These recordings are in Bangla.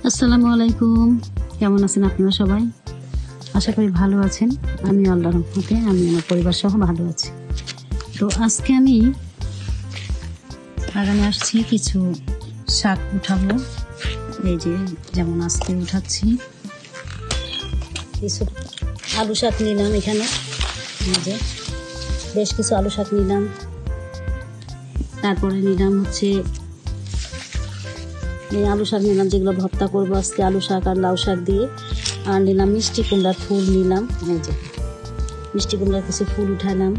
আসসালামু আলাইকুম, কেমন আছেন আপনারা সবাই? আশা করি ভালো আছেন। আমি আল্লাহর রহমতে আমি আমার পরিবার সহ ভালো আছি। তো আজকে আমি বাগানে আসছি, কিছু শাক উঠাবো। এই যে যেমন আজকে উঠাচ্ছি, কিছু আলু শাক নিলাম। এখানে এই যে বেশ কিছু আলু শাক নিলাম। তারপরে নিলাম হচ্ছে এই আলু শাক নিলাম, যেগুলো ভর্তা করবো আজকে, আলু শাক আর লাউ শাক দিয়ে। আর নিলাম মিষ্টি কুমড়ার ফুল নিলাম। এই যে মিষ্টি কুমড়ার কিছু ফুল উঠালাম,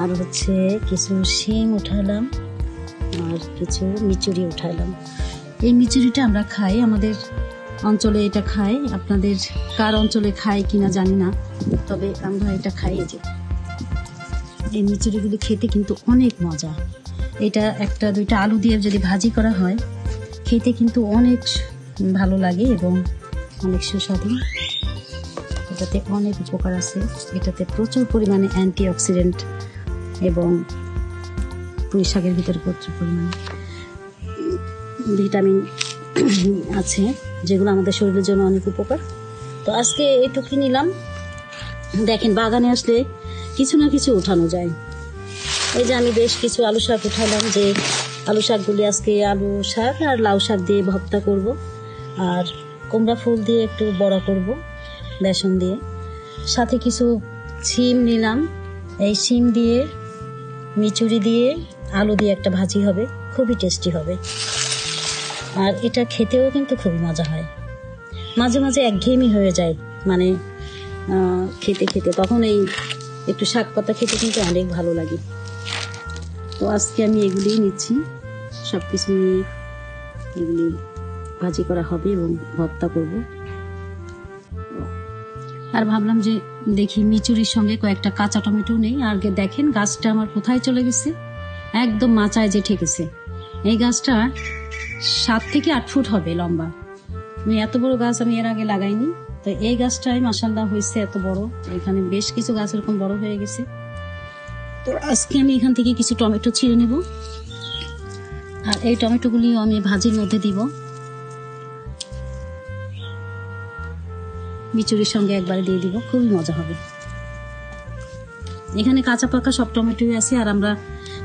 আর হচ্ছে কিছু শিম উঠালাম, আর কিছু মিচুরি উঠালাম। এই মিচুরিটা আমরা খাই, আমাদের অঞ্চলে এটা খাই। আপনাদের কার অঞ্চলে খাই কিনা জানি না, তবে আমরা এটা খাই। এই যে এই মিচুরিগুলি খেতে কিন্তু অনেক মজা। এটা একটা দুইটা আলু দিয়ে যদি ভাজি করা হয়, খেতে কিন্তু অনেক ভালো লাগে এবং অনেক সুস্বাদু। এটাতে অনেক উপকার আছে। এটাতে প্রচুর পরিমাণে অ্যান্টিঅক্সিডেন্ট এবং পুঁই শাকের ভিতরে প্রচুর পরিমাণে ভিটামিন আছে, যেগুলো আমাদের শরীরের জন্য অনেক উপকার। তো আজকে এইটুকুই নিলাম। দেখেন, বাগানে আসলে কিছু না কিছু উঠানো যায়। এই যে আমি বেশ কিছু আলু শাক উঠালাম, যে আলু শাকগুলি আজকে আলু শাক আর লাউ শাক দিয়ে ভর্তা করব, আর কুমড়া ফুল দিয়ে একটু বড়া করব বেসন দিয়ে। সাথে কিছু শিম নিলাম, এই শিম দিয়ে মিচুরি দিয়ে আলু দিয়ে একটা ভাজি হবে, খুবই টেস্টি হবে। আর এটা খেতেও কিন্তু খুবই মজা হয়। মাঝে মাঝে একঘেয়েমি হয়ে যায়, মানে খেতে খেতে, তখন এই একটু শাক পাতা খেতে কিন্তু অনেক ভালো লাগে। তো আজকে আমি এগুলিই নিচ্ছি, সব কিছু নিয়ে এগুলি ভাজি করা হবে এবং ভর্তা করব। আর ভাবলাম যে দেখি মিচুরির সঙ্গে কয়েকটা কাঁচা টমেটো নেই। আর দেখেন গাছটা আমার কোথায় চলে গেছে, একদম মাচায় যে ঠেকেছে। এই গাছটা 7 থেকে 8 ফুট হবে লম্বা। আমি এত বড় গাছ আমি এর আগে লাগাইনি, তো এই গাছটাই মাশাআল্লাহ হয়েছে এত বড়। এখানে বেশ কিছু গাছ এরকম বড় হয়ে গেছে। তো আজকে আমি এখান থেকে কিছু টমেটো ছিঁড়ে নেব, আর এই টমেটোগুলিও আমি ভাজির মধ্যে দিব। মিচুরির সঙ্গে একবারে দিয়ে দিব, খুবই মজা হবে। এখানে কাঁচা পাকা সব টমেটোই আছে, আর আমরা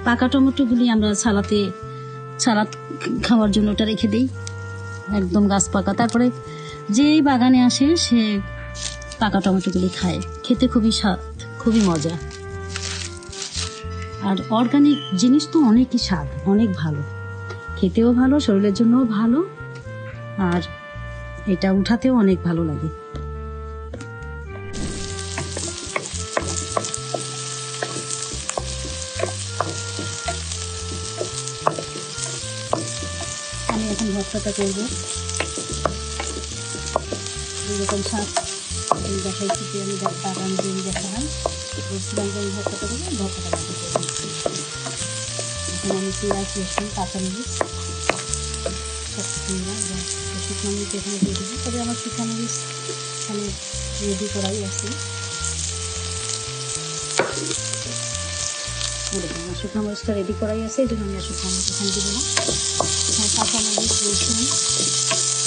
পাকা টমেটোগুলি আমরা সালাদ খাওয়ার জন্য ওটা রেখে দিই, একদম গাছ পাকা। তারপরে যেই বাগানে আসে সে পাকা টমেটোগুলি খায়, খেতে খুবই স্বাদ, খুবই মজা। আর অর্গানিক জিনিস তো অনেকই স্বাদ, অনেক ভালো, খেতেও ভালো, শরীরের জন্যও ভালো, আর এটা উঠাতেও অনেক ভালো লাগে। আমি এখন ভর্তাটা করবো। এরকম শাক দেখাইছি যে আমি বাগান দিয়ে দেখালাম, বলছিলাম যে এই ভর্তাটা করবো, ভর্তাটা বাকি করবো। এখন আমি পেঁয়াজ, রসুন, কাঁচামরিচ সব কিছু নিলাম এবং শুকনো মরিচ এখানে দিয়ে দেবো। তবে আমার শুকনো মরিচ এখানে রেডি করাই আছে। আমার শুকনো মরিচটা রেডি করাই আছে, এই জন্য আমি আর শুকনো মরিচ এখানে দিব না। এখানে কাঁচামরিচ, রসুন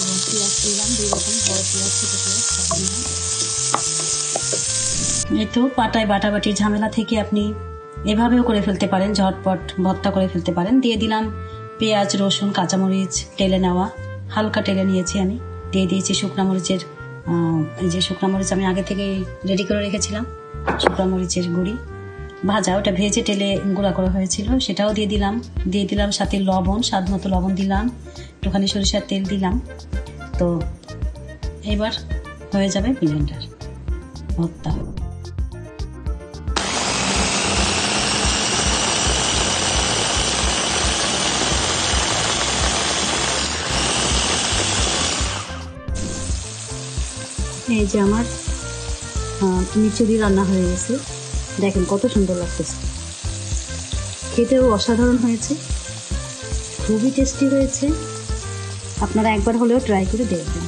এবং পেঁয়াজ দিলাম, 2 রকম, বড় পেঁয়াজ, ছোটো পেঁয়াজ সব দিলাম। এই তো পাটায় বাটাবাটির ঝামেলা থেকে আপনি এভাবেও করে ফেলতে পারেন, ঝটপট ভর্তা করে ফেলতে পারেন। দিয়ে দিলাম পেঁয়াজ, রসুন, কাঁচামরিচ টেলে নেওয়া, হালকা টেলে নিয়েছি আমি। দিয়ে দিয়েছি শুকনা মরিচের, এই যে শুকনা মরিচ আমি আগে থেকে রেডি করে রেখেছিলাম, শুকনা মরিচের গুঁড়ি ভাজা, ওটা ভেজে টেলে গুঁড়া করা হয়েছিল, সেটাও দিয়ে দিলাম। দিয়ে দিলাম সাথে লবণ, স্বাদ মতো লবণ দিলাম, একটুখানি সরিষার তেল দিলাম। তো এবার হয়ে যাবে ব্লেন্ডার ভর্তা। এই যে আমার মিচুরি রান্না হয়ে গেছে, দেখেন কত সুন্দর লাগতেছে, খেতেও অসাধারণ হয়েছে, খুবই টেস্টি হয়েছে। আপনারা একবার হলেও ট্রাই করে দেখবেন।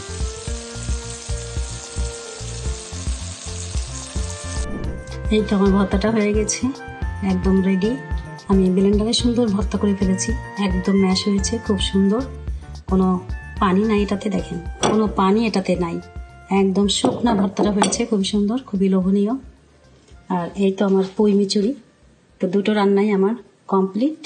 এই তো আমার ভর্তাটা হয়ে গেছে, একদম রেডি। আমি ব্লেন্ডারে সুন্দর ভর্তা করে ফেলেছি, একদম ম্যাশ হয়েছে, খুব সুন্দর, কোনো পানি নাই এটাতে, দেখেন কোনো পানি এটাতে নাই, একদম শুকনা ভর্তাটা হয়েছে, খুবই সুন্দর, খুবই লোভনীয়। আর এই তো আমার পুঁই মিচুরি। তো দুটো রান্নাই আমার কমপ্লিট।